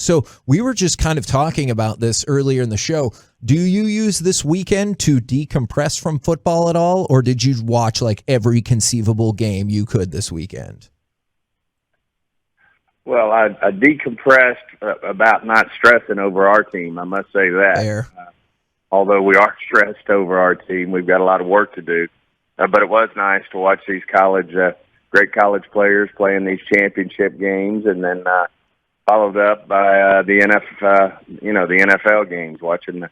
So we were just kind of talking about this earlier in the show. Do you use this weekend to decompress from football at all, or did you watch like every conceivable game you could this weekend? Well, I decompressed about not stressing over our team. I must say that. Fair. Although we are stressed over our team, we've got a lot of work to do. But it was nice to watch these great college players playing these championship games, and then followed up by the NFL games. Watching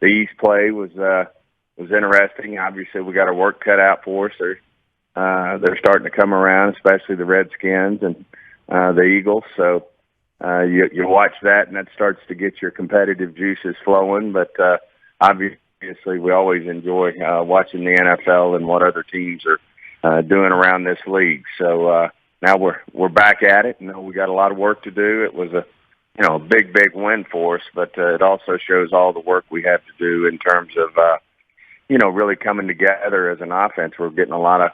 the East play was interesting. Obviously, we got our work cut out for us. They're starting to come around, especially the Redskins and the Eagles. So you watch that, and that starts to get your competitive juices flowing. But obviously, we always enjoy watching the NFL and what other teams are doing around this league. So now we're back at it. We got a lot of work to do. It was a big win for us, but it also shows all the work we have to do in terms of really coming together as an offense. We're getting a lot of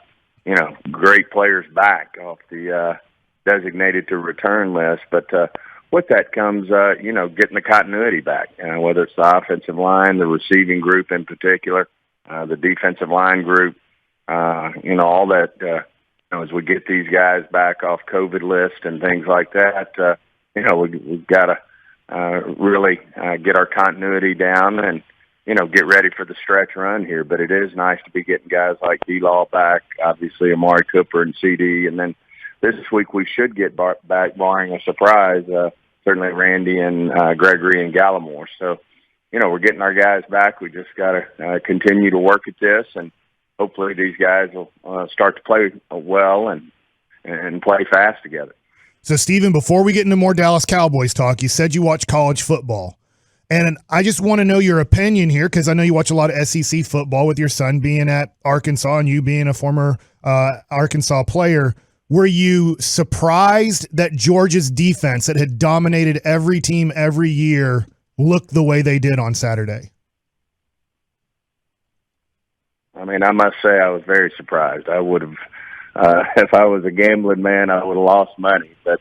great players back off the designated to return list, but with that comes getting the continuity back, whether it's the offensive line, the receiving group in particular, the defensive line group, all that. As we get these guys back off COVID list and things like that, we've got to really get our continuity down and get ready for the stretch run here. But it is nice to be getting guys like D-Law back, obviously Amari Cooper and CD, and then this week we should get back, barring a surprise, certainly Randy and Gregory and Gallimore. So, we're getting our guys back. We just got to continue to work at this, and hopefully these guys will start to play well and play fast together. So, Stephen, before we get into more Dallas Cowboys talk, you said you watch college football. And I just want to know your opinion here, because I know you watch a lot of SEC football with your son being at Arkansas and you being a former Arkansas player. Were you surprised that Georgia's defense, that had dominated every team every year, looked the way they did on Saturday? I mean, I must say I was very surprised. I would have, if I was a gambling man, I would have lost money. But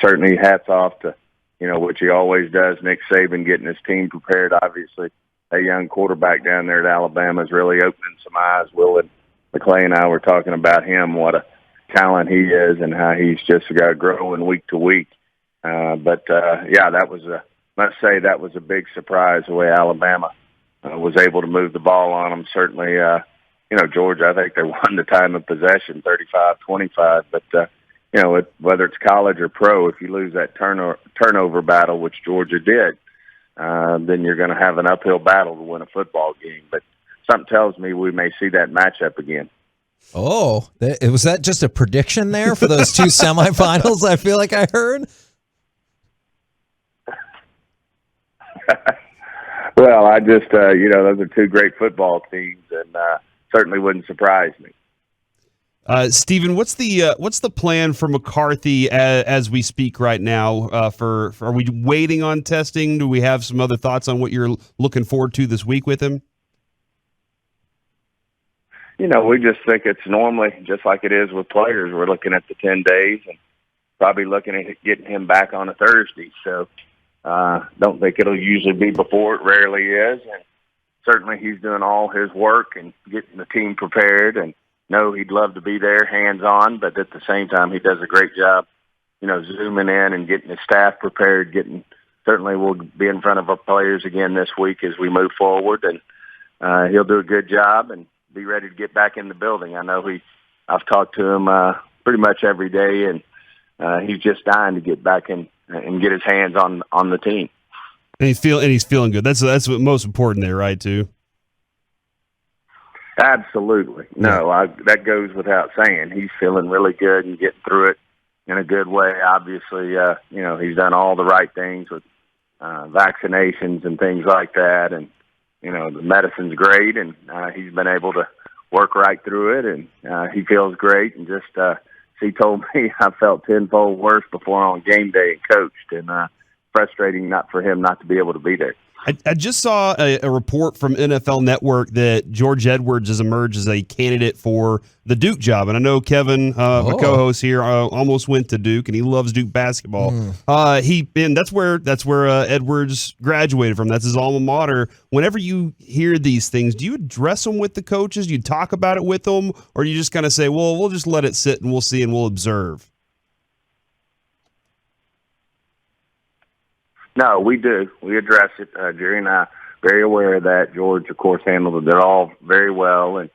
certainly hats off to, what he always does, Nick Saban, getting his team prepared. Obviously, a young quarterback down there at Alabama is really opening some eyes. Will and McClay and I were talking about him, what a talent he is and how he's just got to grow in week to week. That was must say that was a big surprise the way Alabama was able to move the ball on them. Certainly, Georgia, I think they won the time of possession, 35-25. But, whether it's college or pro, if you lose that turnover battle, which Georgia did, then you're going to have an uphill battle to win a football game. But something tells me we may see that matchup again. Oh, was that just a prediction there for those two semifinals? I feel like I heard. Well, I just, those are two great football teams, and certainly wouldn't surprise me. Stephen, what's the plan for McCarthy as we speak right now? Are we waiting on testing? Do we have some other thoughts on what you're looking forward to this week with him? We just think it's normally just like it is with players. We're looking at the 10 days and probably looking at getting him back on a Thursday. So don't think it'll usually be before. It rarely is. And certainly he's doing all his work and getting the team prepared, and he'd love to be there hands-on, but at the same time he does a great job, zooming in and getting his staff prepared, certainly we'll be in front of our players again this week as we move forward, and he'll do a good job and be ready to get back in the building. I know I've talked to him pretty much every day, and he's just dying to get back in and get his hands on the team. And he's feeling good. That's what's most important there, right? Too. Absolutely. No, that goes without saying. He's feeling really good and getting through it in a good way. Obviously, he's done all the right things with vaccinations and things like that, and the medicine's great, and he's been able to work right through it, and he feels great. And just he told me I felt tenfold worse before on game day and coached. And frustrating not for him not to be able to be there. I just saw a report from NFL Network that George Edwards has emerged as a candidate for the Duke job. And I know Kevin, my co-host here, almost went to Duke, and he loves Duke basketball. That's where Edwards graduated from. That's his alma mater. Whenever you hear these things, do you address them with the coaches? Do you talk about it with them? Or do you just kind of say, well, we'll just let it sit and we'll see and we'll observe? No, we do. We address it. Jerry and I are very aware of that. George, of course, handled it all very well, and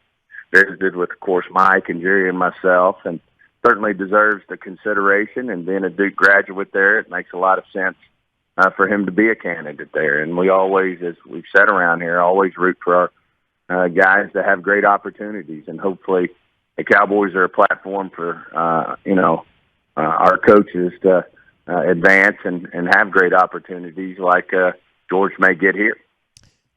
very good with, of course, Mike and Jerry and myself, and certainly deserves the consideration. And being a Duke graduate there, it makes a lot of sense for him to be a candidate there. And we always, as we've said around here, always root for our guys to have great opportunities. And hopefully the Cowboys are a platform for, our coaches to advance and have great opportunities like George may get here.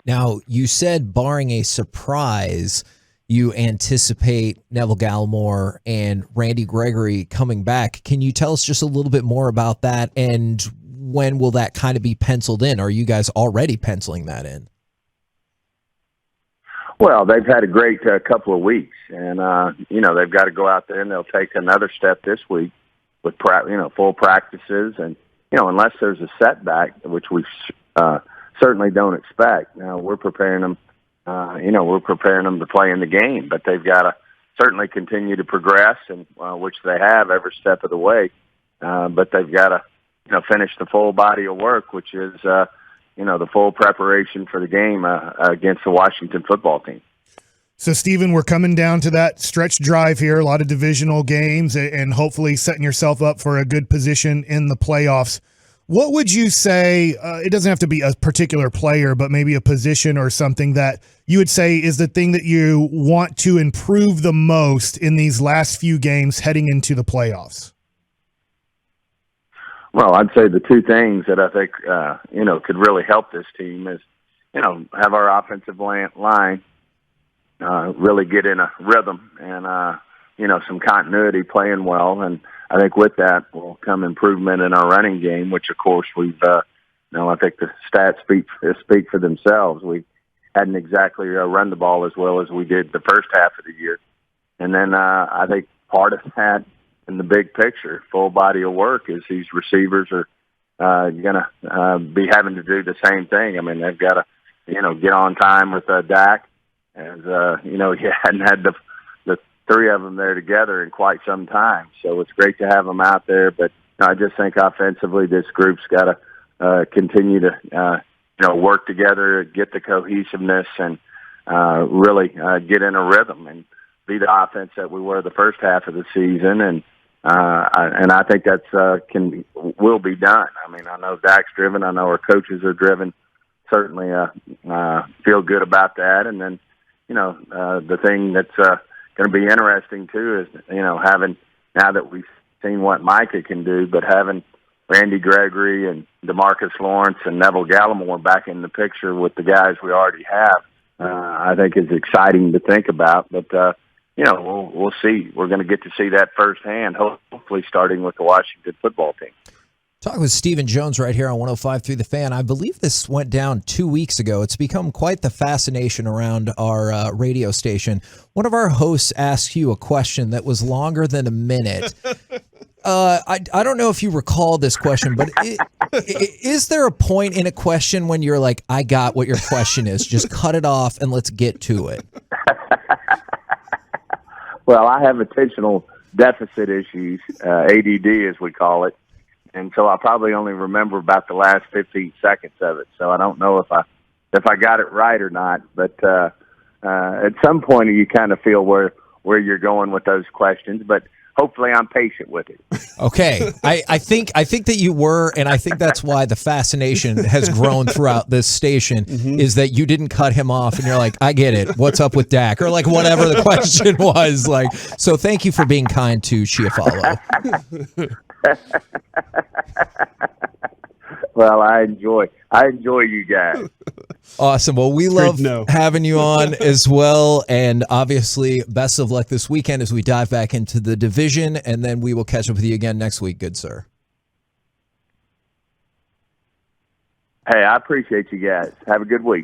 Now, you said barring a surprise, you anticipate Neville Gallimore and Randy Gregory coming back. Can you tell us just a little bit more about that, and when will that kind of be penciled in? Are you guys already penciling that in? Well, they've had a great couple of weeks, and, they've got to go out there and they'll take another step this week with full practices, and unless there's a setback, which we certainly don't expect. Now we're preparing them. We're preparing them to play in the game, but they've got to certainly continue to progress, and which they have every step of the way. But they've got to finish the full body of work, which is the full preparation for the game against the Washington football team. So, Stephen, we're coming down to that stretch drive here, a lot of divisional games, and hopefully setting yourself up for a good position in the playoffs. What would you say, it doesn't have to be a particular player, but maybe a position or something that you would say is the thing that you want to improve the most in these last few games heading into the playoffs? Well, I'd say the two things that I think, could really help this team is, have our offensive line really get in a rhythm and, some continuity playing well. And I think with that will come improvement in our running game, which of course we've, I think the stats speak for themselves. We hadn't exactly run the ball as well as we did the first half of the year. And then I think part of that in the big picture, full body of work, is these receivers are going to be having to do the same thing. I mean, they've got to, get on time with Dak. As you hadn't had the three of them there together in quite some time, so it's great to have them out there. But I just think offensively, this group's got to continue to work together, get the cohesiveness, and really get in a rhythm and be the offense that we were the first half of the season. And I think that's will be done. I mean, I know Dak's driven. I know our coaches are driven. Certainly feel good about that. And then, the thing that's going to be interesting too is, having, now that we've seen what Micah can do, but having Randy Gregory and DeMarcus Lawrence and Neville Gallimore back in the picture with the guys we already have, I think is exciting to think about. But, we'll see. We're going to get to see that firsthand, hopefully starting with the Washington football team. Talking with Stephen Jones right here on 105.3 The Fan. I believe this went down 2 weeks ago. It's become quite the fascination around our radio station. One of our hosts asked you a question that was longer than a minute. I don't know if you recall this question, but is there a point in a question when you're like, I got what your question is, just cut it off and let's get to it? Well, I have attentional deficit issues, ADD as we call it. And so I probably only remember about the last 15 seconds of it. So I don't know if I got it right or not. But at some point you kind of feel where you're going with those questions. But hopefully I'm patient with it. Okay. I think that you were, and I think that's why the fascination has grown throughout this station, is that you didn't cut him off and you're like, I get it. What's up with Dak? Or like whatever the question was. Like, so thank you for being kind to Chiafalo. Well, I enjoy you guys. Awesome. Well, we love having you on as well. And obviously, best of luck this weekend as we dive back into the division. And then we will catch up with you again next week. Good, sir. Hey, I appreciate you guys. Have a good week.